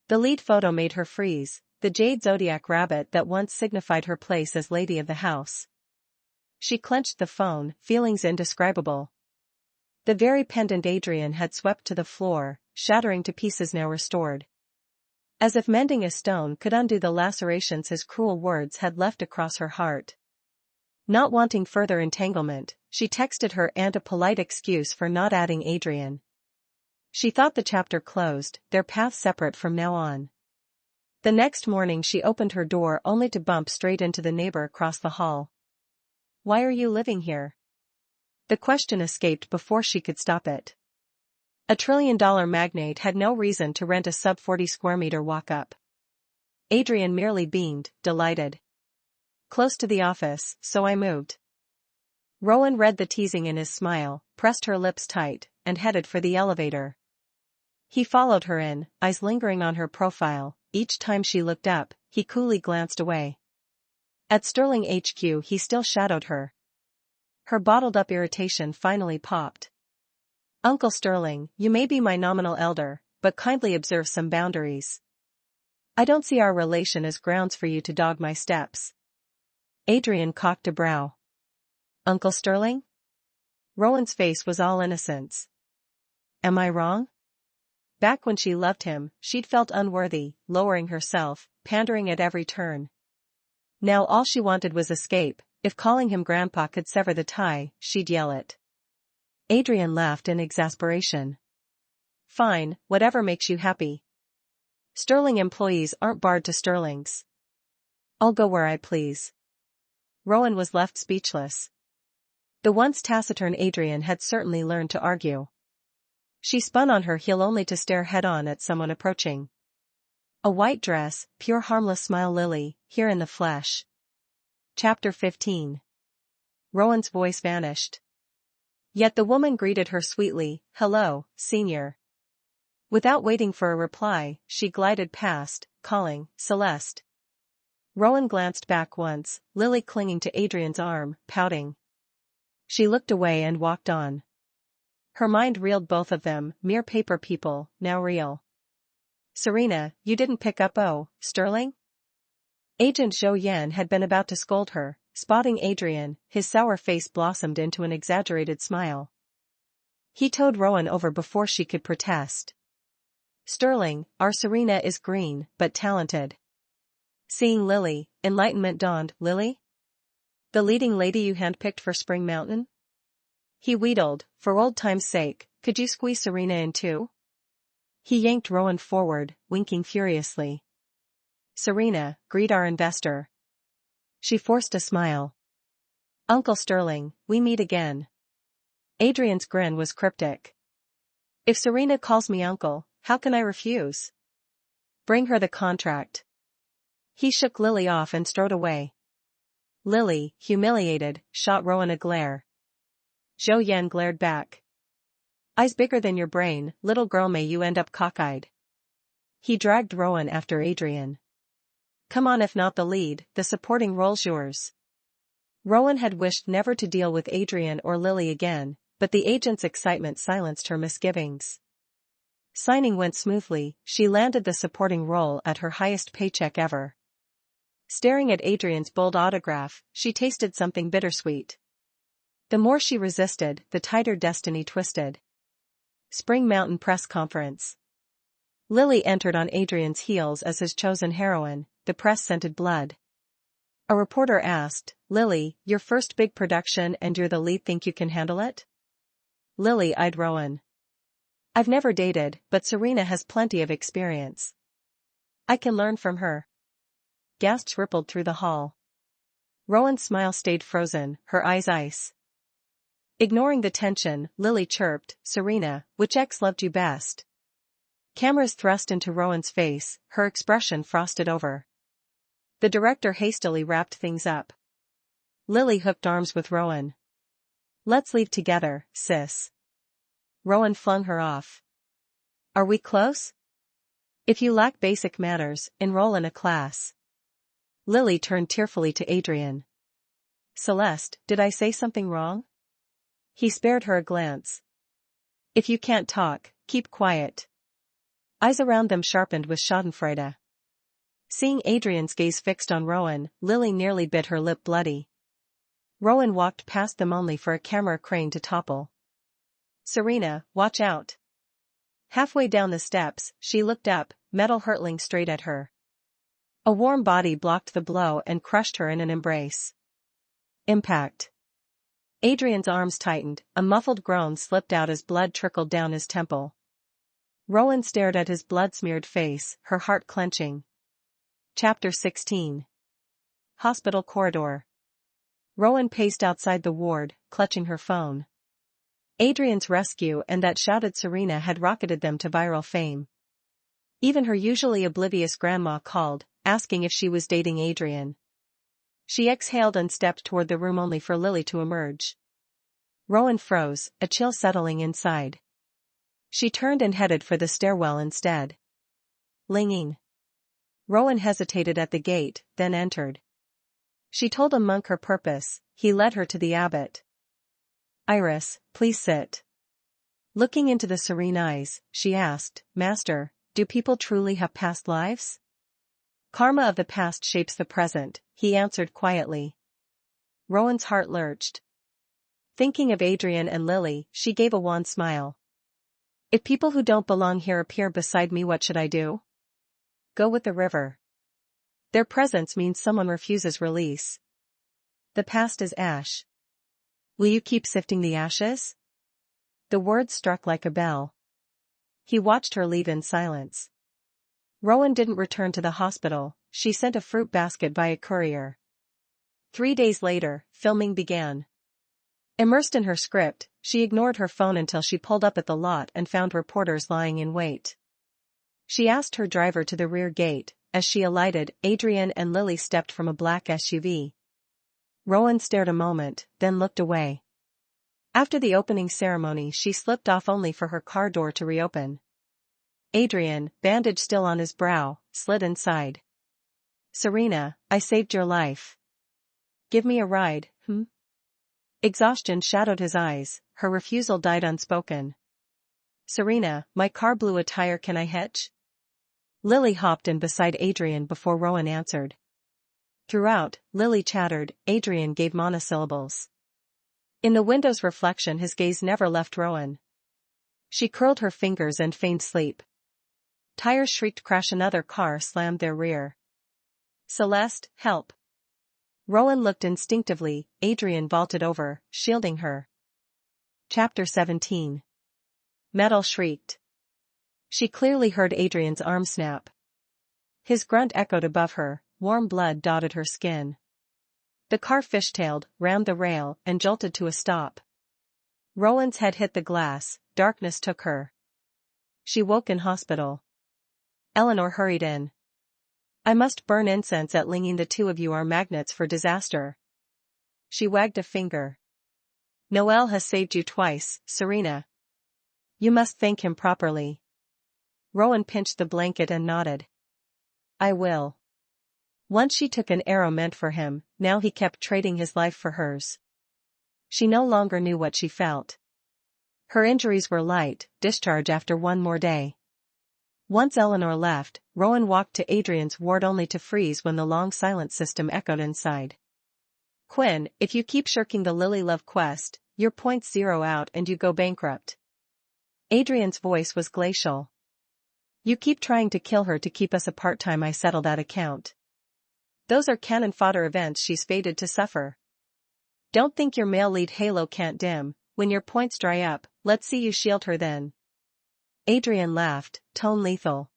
The lead photo made her freeze, the jade zodiac rabbit that once signified her place as lady of the house. She clenched the phone, feelings indescribable. The very pendant Adrian had swept to the floor, shattering to pieces now restored. As if mending a stone could undo the lacerations his cruel words had left across her heart. Not wanting further entanglement, she texted her aunt a polite excuse for not adding Adrian. She thought the chapter closed, their paths separate from now on. The next morning she opened her door only to bump straight into the neighbor across the hall. "Why are you living here?" The question escaped before she could stop it. A trillion-dollar magnate had no reason to rent a sub-40 square meter walk-up. Adrian merely beamed, delighted. "Close to the office, so I moved." Rowan read the teasing in his smile, pressed her lips tight, and headed for the elevator. He followed her in, eyes lingering on her profile. Each time she looked up, he coolly glanced away. At Sterling HQ he still shadowed her. Her bottled-up irritation finally popped. "Uncle Sterling, you may be my nominal elder, but kindly observe some boundaries. I don't see our relation as grounds for you to dog my steps." Adrian cocked a brow. "Uncle Sterling?" Rowan's face was all innocence. "Am I wrong?" Back when she loved him, she'd felt unworthy, lowering herself, pandering at every turn. Now all she wanted was escape. If calling him grandpa could sever the tie, she'd yell it. Adrian laughed in exasperation. "Fine, whatever makes you happy." Sterling employees aren't barred to Sterlings. I'll go where I please. Rowan was left speechless. The once taciturn Adrian had certainly learned to argue. She spun on her heel only to stare head-on at someone approaching. A white dress, pure harmless smile Lily, here in the flesh. Chapter 15. Rowan's voice vanished. Yet the woman greeted her sweetly, "Hello, senior." Without waiting for a reply, she glided past, calling, "Celeste." Rowan glanced back once, Lily clinging to Adrian's arm, pouting. She looked away and walked on. Her mind reeled both of them, mere paper people, now real. "Serena, you didn't pick up Sterling?" Agent Zhou Yan had been about to scold her, spotting Adrian, his sour face blossomed into an exaggerated smile. He towed Rowan over before she could protest. "Sterling, our Serena is green, but talented." Seeing Lily, enlightenment dawned. "Lily? The leading lady you handpicked for Spring Mountain?" He wheedled, "For old time's sake, could you squeeze Serena in too?" He yanked Rowan forward, winking furiously. "Serena, greet our investor." She forced a smile. "Uncle Sterling, we meet again." Adrian's grin was cryptic. "If Serena calls me uncle, how can I refuse? Bring her the contract." He shook Lily off and strode away. Lily, humiliated, shot Rowan a glare. Zhou Yan glared back. "Eyes bigger than your brain, little girl, may you end up cockeyed." He dragged Rowan after Adrian. "Come on, if not the lead, the supporting role's yours." Rowan had wished never to deal with Adrian or Lily again, but the agent's excitement silenced her misgivings. Signing went smoothly, she landed the supporting role at her highest paycheck ever. Staring at Adrian's bold autograph, she tasted something bittersweet. The more she resisted, the tighter destiny twisted. Spring Mountain Press Conference. Lily entered on Adrian's heels as his chosen heroine, the press scented blood. A reporter asked, "Lily, your first big production and you're the lead, think you can handle it?" Lily eyed Rowan. "I've never dated, but Serena has plenty of experience. I can learn from her." Gasps rippled through the hall. Rowan's smile stayed frozen, her eyes ice. Ignoring the tension, Lily chirped, "Serena, which ex loved you best?" Cameras thrust into Rowan's face, her expression frosted over. The director hastily wrapped things up. Lily hooked arms with Rowan. "Let's leave together, sis." Rowan flung her off. "Are we close? If you lack basic manners, enroll in a class." Lily turned tearfully to Adrian. "Celeste, did I say something wrong?" He spared her a glance. "If you can't talk, keep quiet." Eyes around them sharpened with schadenfreude. Seeing Adrian's gaze fixed on Rowan, Lily nearly bit her lip bloody. Rowan walked past them only for a camera crane to topple. "Serena, watch out." Halfway down the steps, she looked up, metal hurtling straight at her. A warm body blocked the blow and crushed her in an embrace. Impact. Adrian's arms tightened, a muffled groan slipped out as blood trickled down his temple. Rowan stared at his blood-smeared face, her heart clenching. Chapter 16. Hospital corridor. Rowan paced outside the ward, clutching her phone. Adrian's rescue and that shouted Serena had rocketed them to viral fame. Even her usually oblivious grandma called, asking if she was dating Adrian. She exhaled and stepped toward the room only for Lily to emerge. Rowan froze, a chill settling inside. She turned and headed for the stairwell instead. Linging. Rowan hesitated at the gate, then entered. She told a monk her purpose, he led her to the abbot. "Iris, please sit." Looking into the serene eyes, she asked, "Master, do people truly have past lives?" "Karma of the past shapes the present," he answered quietly. Rowan's heart lurched. Thinking of Adrian and Lily, she gave a wan smile. "If people who don't belong here appear beside me, what should I do?" "Go with the river. Their presence means someone refuses release. The past is ash. Will you keep sifting the ashes?" The words struck like a bell. He watched her leave in silence. Rowan didn't return to the hospital, she sent a fruit basket by a courier. 3 days later, filming began. Immersed in her script, she ignored her phone until she pulled up at the lot and found reporters lying in wait. She asked her driver to the rear gate. As she alighted, Adrian and Lily stepped from a black SUV. Rowan stared a moment, then looked away. After the opening ceremony, she slipped off only for her car door to reopen. Adrian, bandage still on his brow, slid inside. "Serena, I saved your life. Give me a ride, hmm?" Exhaustion shadowed his eyes, her refusal died unspoken. "Serena, my car blew a tire, can I hitch?" Lily hopped in beside Adrian before Rowan answered. Throughout, Lily chattered, Adrian gave monosyllables. In the window's reflection his gaze never left Rowan. She curled her fingers and feigned sleep. Tires shrieked, crash, another car slammed their rear. "Celeste, help." Rowan looked instinctively, Adrian vaulted over, shielding her. Chapter 17. Metal shrieked. She clearly heard Adrian's arm snap. His grunt echoed above her, warm blood dotted her skin. The car fishtailed, rammed the rail, and jolted to a stop. Rowan's head hit the glass, darkness took her. She woke in hospital. Eleanor hurried in. "I must burn incense at Linging, the two of you are magnets for disaster." She wagged a finger. "Noel has saved you twice, Serena. You must thank him properly." Rowan pinched the blanket and nodded. "I will." Once she took an arrow meant for him, now he kept trading his life for hers. She no longer knew what she felt. Her injuries were light, discharge after one more day. Once Eleanor left, Rowan walked to Adrian's ward only to freeze when the long silent system echoed inside. "Quinn, if you keep shirking the Lily love quest, your points zero out and you go bankrupt." Adrian's voice was glacial. "You keep trying to kill her to keep us apart, time I settle that account. Those are cannon fodder events she's fated to suffer. Don't think your male lead halo can't dim, when your points dry up, let's see you shield her then." Adrian laughed, tone lethal.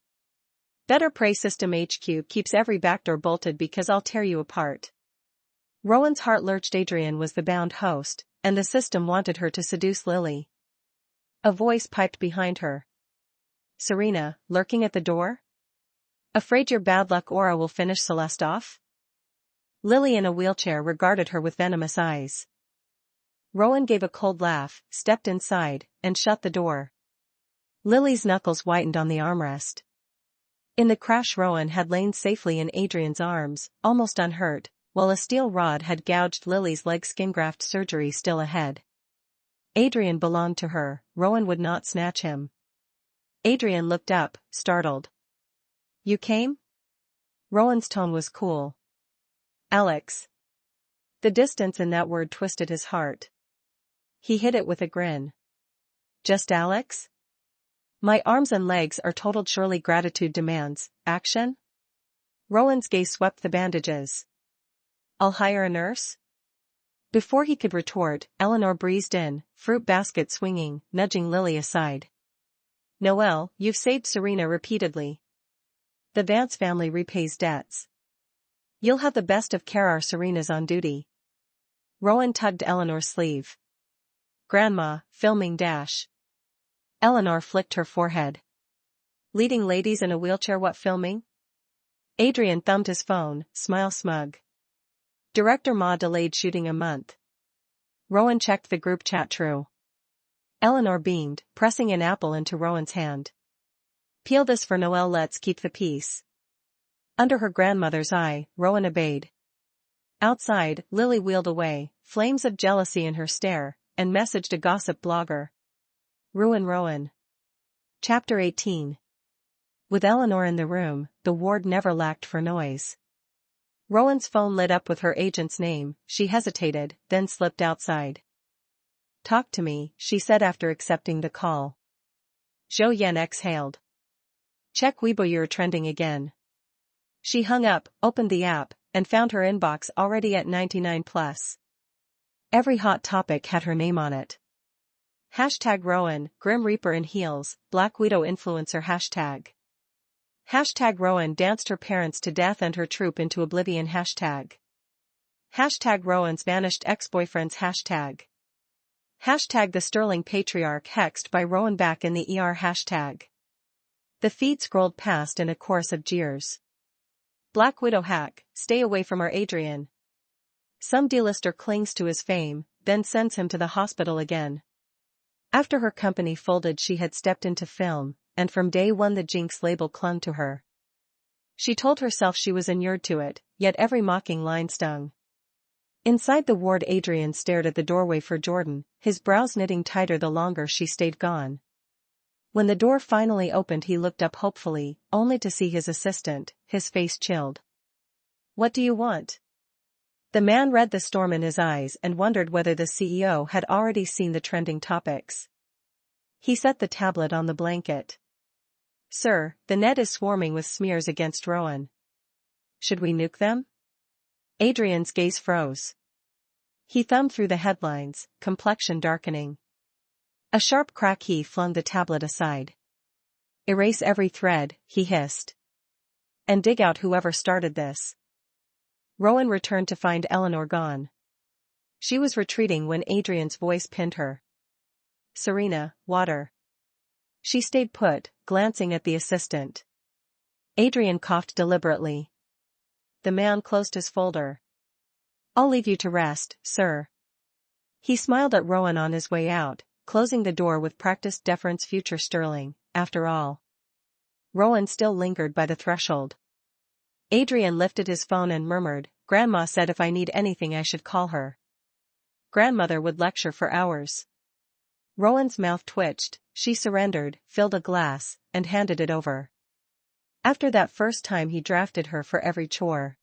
"Better pray System HQ keeps every backdoor bolted because I'll tear you apart." Rowan's heart lurched. Adrian was the bound host, and the system wanted her to seduce Lily. A voice piped behind her. "Serena, lurking at the door? Afraid your bad luck aura will finish Celeste off?" Lily in a wheelchair regarded her with venomous eyes. Rowan gave a cold laugh, stepped inside, and shut the door. Lily's knuckles whitened on the armrest. In the crash Rowan had lain safely in Adrian's arms, almost unhurt, while a steel rod had gouged Lily's leg. Skin graft surgery still ahead. Adrian belonged to her, Rowan would not snatch him. Adrian looked up, startled. "You came?" Rowan's tone was cool. "Alex." The distance in that word twisted his heart. He hid it with a grin. "Just Alex? My arms and legs are totaled, surely gratitude demands action?" Rowan's gaze swept the bandages. "I'll hire a nurse?" Before he could retort, Eleanor breezed in, fruit basket swinging, nudging Lily aside. "Noel, you've saved Serena repeatedly. The Vance family repays debts. You'll have the best of care, our Serena's on duty." Rowan tugged Eleanor's sleeve. "Grandma, filming dash." Eleanor flicked her forehead. "Leading ladies in a wheelchair, what filming?" Adrian thumbed his phone, smile smug. "Director Ma delayed shooting a month." Rowan checked the group chat. "True." Eleanor beamed, pressing an apple into Rowan's hand. "Peel this for Noel, let's keep the peace." Under her grandmother's eye, Rowan obeyed. Outside, Lily wheeled away, flames of jealousy in her stare, and messaged a gossip blogger. Ruin Rowan. Chapter 18. With Eleanor in the room, the ward never lacked for noise. Rowan's phone lit up with her agent's name. She hesitated, then slipped outside. "Talk to me," she said after accepting the call. Zhou Yan exhaled. "Check Weibo, you're trending again." She hung up, opened the app, and found her inbox already at 99+. Every hot topic had her name on it. Hashtag Rowan, Grim Reaper in heels, Black Widow influencer hashtag. Hashtag Rowan danced her parents to death and her troop into oblivion. Hashtag Rowan's vanished ex-boyfriends. Hashtag the Sterling patriarch hexed by Rowan back in the ER. Hashtag. The feed scrolled past in a chorus of jeers. Black Widow hack, stay away from our Adrian. Some D-lister clings to his fame, then sends him to the hospital again. After her company folded, she had stepped into film, and from day one the Jinx label clung to her. She told herself she was inured to it, yet every mocking line stung. Inside the ward, Adrian stared at the doorway for Jordan, his brows knitting tighter the longer she stayed gone. When the door finally opened, he looked up hopefully, only to see his assistant, his face chilled. What do you want? The man read the storm in his eyes and wondered whether the CEO had already seen the trending topics. He set the tablet on the blanket. Sir, the net is swarming with smears against Rowan. Should we nuke them? Adrian's gaze froze. He thumbed through the headlines, complexion darkening. A sharp crack. He flung the tablet aside. Erase every thread, he hissed. And dig out whoever started this. Rowan returned to find Eleanor gone. She was retreating when Adrian's voice pinned her. Serena, water. She stayed put, glancing at the assistant. Adrian coughed deliberately. The man closed his folder. I'll leave you to rest, sir. He smiled at Rowan on his way out, closing the door with practiced deference. Future Sterling, after all. Rowan still lingered by the threshold. Adrian lifted his phone and murmured, Grandma said if I need anything I should call her. Grandmother would lecture for hours. Rowan's mouth twitched. She surrendered, filled a glass, and handed it over. After that first time he drafted her for every chore.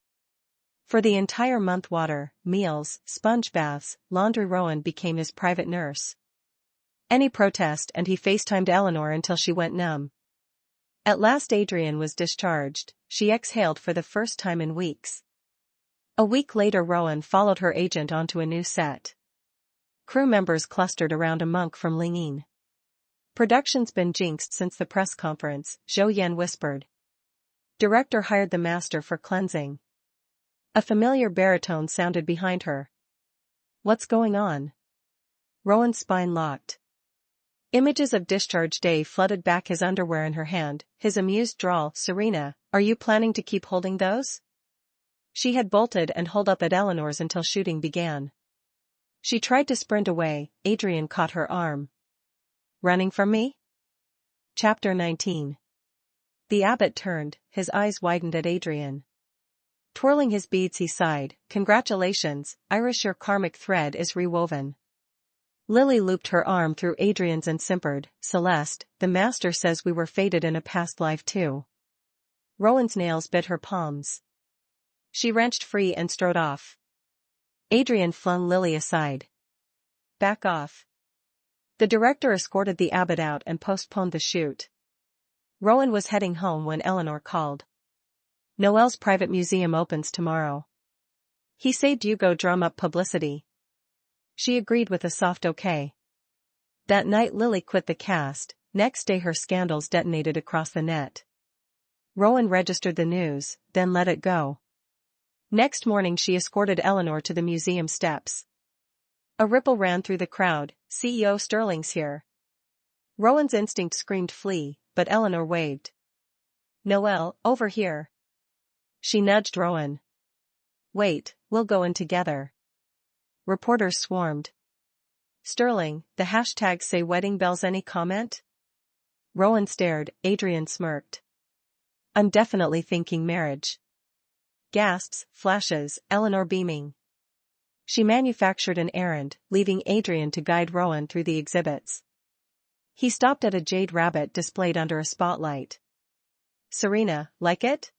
For the entire month, water, meals, sponge baths, laundry. Rowan became his private nurse. Any protest and he FaceTimed Eleanor until she went numb. At last Adrian was discharged. She exhaled for the first time in weeks. A week later Rowan followed her agent onto a new set. Crew members clustered around a monk from Lingyin. Production's been jinxed since the press conference, Zhou Yan whispered. Director hired the master for cleansing. A familiar baritone sounded behind her. What's going on? Rowan's spine locked. Images of discharge day flooded back, his underwear in her hand, his amused drawl. Serena, are you planning to keep holding those? She had bolted and holed up at Eleanor's until shooting began. She tried to sprint away. Adrian caught her arm. Running from me? Chapter 19. The abbot turned, his eyes widened at Adrian. Twirling his beads he sighed, Congratulations, Irish, your karmic thread is rewoven. Lily looped her arm through Adrian's and simpered, Celeste, the master says we were fated in a past life too. Rowan's nails bit her palms. She wrenched free and strode off. Adrian flung Lily aside. Back off. The director escorted the abbot out and postponed the shoot. Rowan was heading home when Eleanor called. Noelle's private museum opens tomorrow. He said you go drum up publicity. She agreed with a soft okay. That night Lily quit the cast. Next day her scandals detonated across the net. Rowan registered the news, then let it go. Next morning she escorted Eleanor to the museum steps. A ripple ran through the crowd. CEO Sterling's here. Rowan's instinct screamed flee, but Eleanor waved. Noelle, over here. She nudged Rowan. Wait, we'll go in together. Reporters swarmed. Sterling, the hashtag say wedding bells. Any comment? Rowan stared. Adrian smirked. I'm definitely thinking marriage. Gasps, flashes, Eleanor beaming. She manufactured an errand, leaving Adrian to guide Rowan through the exhibits. He stopped at a jade rabbit displayed under a spotlight. Serena, like it?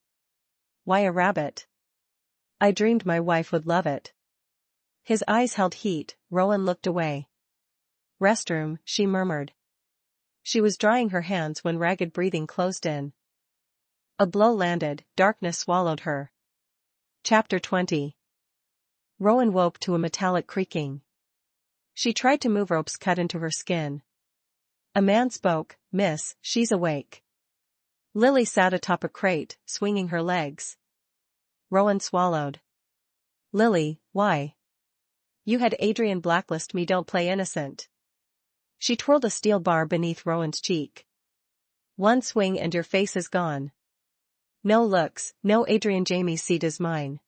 Why a rabbit? I dreamed my wife would love it. His eyes held heat. Rowan looked away. Restroom, she murmured. She was drying her hands when ragged breathing closed in. A blow landed, darkness swallowed her. Chapter 20. Rowan woke to a metallic creaking. She tried to move. Ropes cut into her skin. A man spoke, Miss, she's awake. Lily sat atop a crate, swinging her legs. Rowan swallowed. Lily, why? You had Adrian blacklist me, don't play innocent. She twirled a steel bar beneath Rowan's cheek. One swing and your face is gone. No looks, no Adrian, Jamie's seat is mine.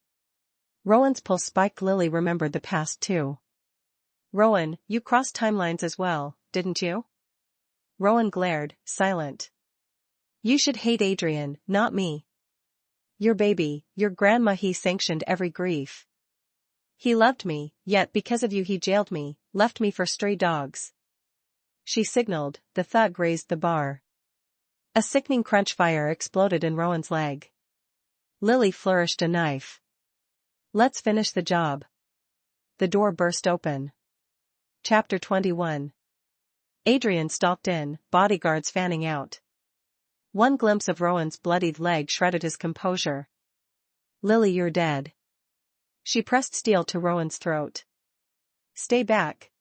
Rowan's pulse spiked. Lily remembered the past too. Rowan, you crossed timelines as well, didn't you? Rowan glared, silent. You should hate Adrian, not me. Your baby, your grandma, he sanctioned every grief. He loved me, yet because of you he jailed me, left me for stray dogs. She signaled, the thud grazed the bar. A sickening crunch, fire exploded in Rowan's leg. Lily flourished a knife. Let's finish the job. The door burst open. Chapter 21. Adrian stalked in, bodyguards fanning out. One glimpse of Rowan's bloodied leg shredded his composure. Lily, you're dead. She pressed steel to Rowan's throat. Stay back.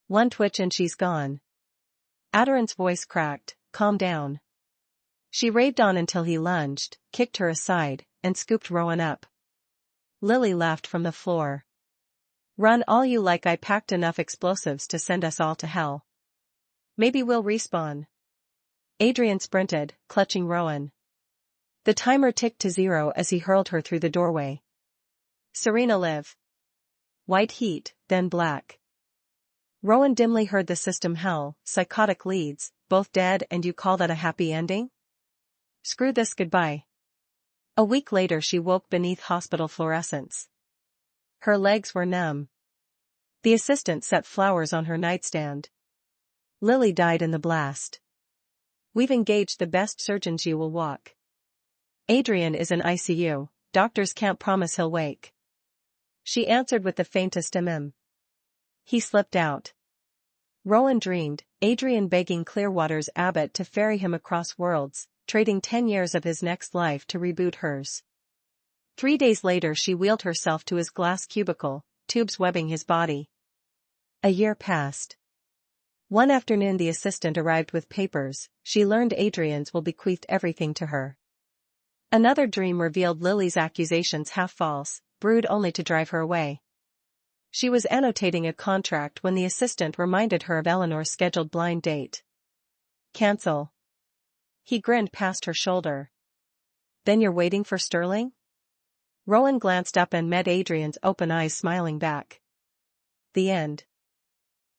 One twitch and she's gone. Adrian's voice cracked, calm down. She raved on until he lunged, kicked her aside, and scooped Rowan up. Lily laughed from the floor. Run all you like, I packed enough explosives to send us all to hell. Maybe we'll respawn. Adrian sprinted, clutching Rowan. The timer ticked to 0 as he hurled her through the doorway. Serena live. White heat, then black. Rowan dimly heard the system hell, psychotic leads, both dead, and you call that a happy ending? Screw this, goodbye. A week later she woke beneath hospital fluorescence. Her legs were numb. The assistant set flowers on her nightstand. Lily died in the blast. We've engaged the best surgeons, you will walk. Adrian is in ICU, doctors can't promise he'll wake. She answered with the faintest He slipped out. Rowan dreamed, Adrian begging Clearwater's abbot to ferry him across worlds, trading 10 years of his next life to reboot hers. 3 days later she wheeled herself to his glass cubicle, tubes webbing his body. A year passed. One afternoon the assistant arrived with papers. She learned Adrian's will bequeathed everything to her. Another dream revealed Lily's accusations half false, brewed only to drive her away. She was annotating a contract when the assistant reminded her of Eleanor's scheduled blind date. Cancel. He grinned past her shoulder. Then you're waiting for Sterling? Rowan glanced up and met Adrian's open eyes smiling back. The end.